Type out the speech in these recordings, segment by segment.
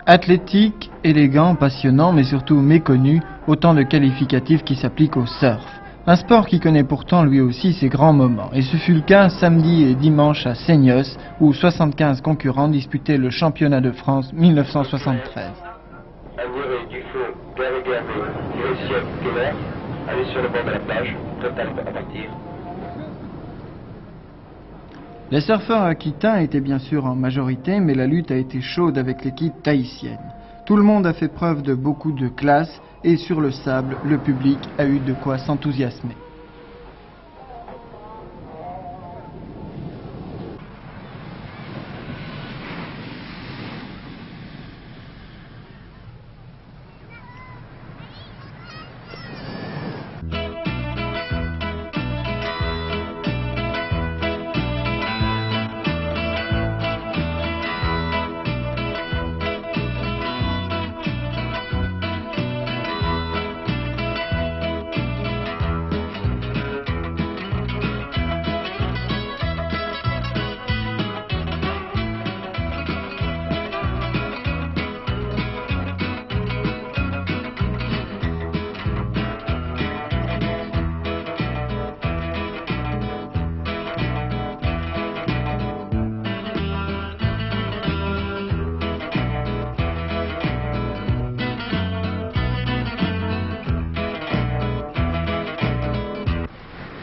Athlétique, élégant, passionnant, mais surtout méconnu, autant de qualificatifs qui s'appliquent au surf. Un sport qui connaît pourtant lui aussi ses grands moments. Et ce fut le cas samedi et dimanche à Seignos, où 75 concurrents disputaient le championnat de France 1973. Aviré, Dufaux, Garé-Garé, Gressier, Keller, allez sur le bord de la plage, total à partir. Les surfeurs aquitains étaient bien sûr en majorité, mais la lutte a été chaude avec l'équipe tahitienne. Tout le monde a fait preuve de beaucoup de classe et sur le sable, le public a eu de quoi s'enthousiasmer.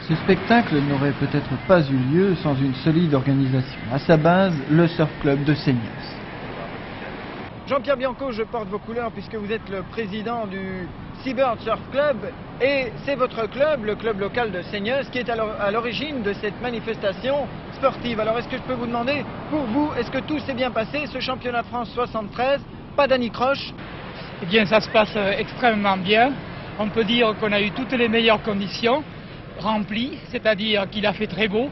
Ce spectacle n'aurait peut-être pas eu lieu sans une solide organisation. À sa base, le Surf Club de Seignos. Jean-Pierre Bianco, je porte vos couleurs puisque vous êtes le président du Seabird Surf Club et c'est votre club, le club local de Seignos, qui est à l'origine de cette manifestation sportive. Alors est-ce que je peux vous demander, pour vous, est-ce que tout s'est bien passé, ce championnat de France 73, pas d'anicroche? Eh bien, ça se passe extrêmement bien. On peut dire qu'on a eu toutes les meilleures conditions remplies, c'est-à-dire qu'il a fait très beau.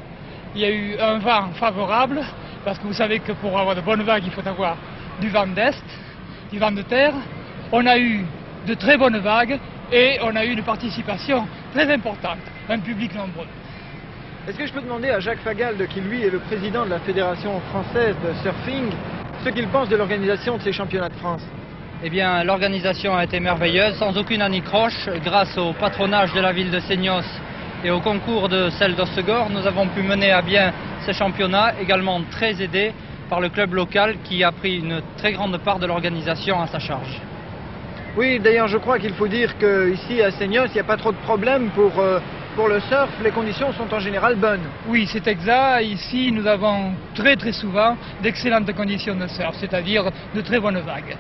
Il y a eu un vent favorable, parce que vous savez que pour avoir de bonnes vagues, il faut avoir du vent d'est, du vent de terre. On a eu de très bonnes vagues et on a eu une participation très importante, un public nombreux. Est-ce que je peux demander à Jacques Fagalde, qui lui est le président de la Fédération française de surfing, ce qu'il pense de l'organisation de ces championnats de France? Eh bien, l'organisation a été merveilleuse, sans aucune anicroche, grâce au patronage de la ville de Seignos et au concours de celle d'Ossegor, nous avons pu mener à bien ces championnats, également très aidés par le club local qui a pris une très grande part de l'organisation à sa charge. Oui, d'ailleurs, je crois qu'il faut dire qu'ici à Seignos, il n'y a pas trop de problèmes pour le surf. Les conditions sont en général bonnes. Oui, c'est exact. Ici, nous avons très souvent d'excellentes conditions de surf, c'est-à-dire de très bonnes vagues.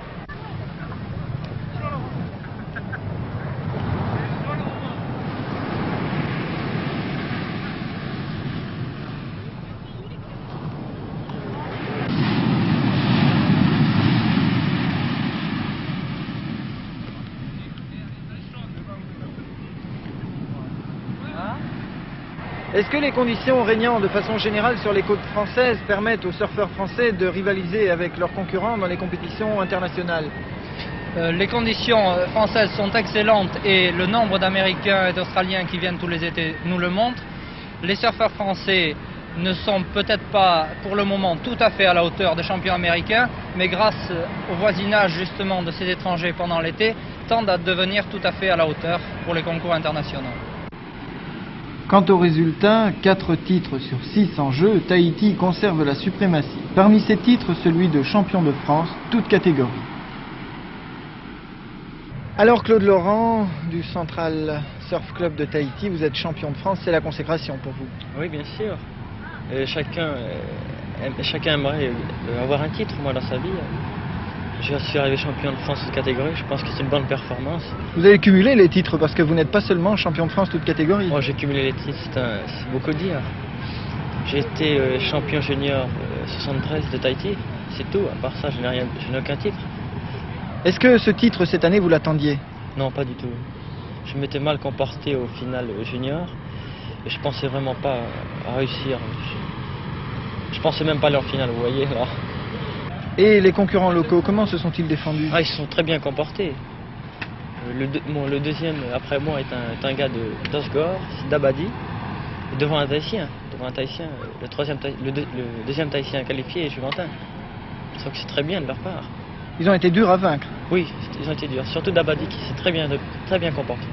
Est-ce que les conditions régnant de façon générale sur les côtes françaises permettent aux surfeurs français de rivaliser avec leurs concurrents dans les compétitions internationales? Les conditions françaises sont excellentes et le nombre d'Américains et d'Australiens qui viennent tous les étés nous le montre. Les surfeurs français ne sont peut-être pas pour le moment tout à fait à la hauteur des champions américains, mais grâce au voisinage justement de ces étrangers pendant l'été, tendent à devenir tout à fait à la hauteur pour les concours internationaux. Quant aux résultats, 4 titres sur 6 en jeu, Tahiti conserve la suprématie. Parmi ces titres, celui de champion de France, toute catégorie. Alors Claude Laurent, du Central Surf Club de Tahiti, vous êtes champion de France, c'est la consécration pour vous? Oui, bien sûr. Chacun aimerait avoir un titre, moi, dans sa vie. Je suis arrivé champion de France toute catégorie, je pense que c'est une bonne performance. Vous avez cumulé les titres parce que vous n'êtes pas seulement champion de France toute catégorie. Moi j'ai cumulé les titres, c'est beaucoup dire. J'ai été champion junior 73 de Tahiti, c'est tout, à part ça je n'ai aucun titre. Est-ce que ce titre cette année vous l'attendiez? Non, pas du tout. Je m'étais mal comporté au final junior et je pensais vraiment pas à réussir. Je pensais même pas aller en finale, vous voyez là. Et les concurrents locaux, comment se sont-ils défendus? Ils se sont très bien comportés. Le deuxième après moi est un gars d'Osgore, c'est Dabadi, devant un Tahitien. Le deuxième Tahitien qualifié est Juventin. Je trouve que c'est très bien de leur part. Ils ont été durs à vaincre. Oui, ils ont été durs. Surtout Dabadi qui s'est très bien comporté.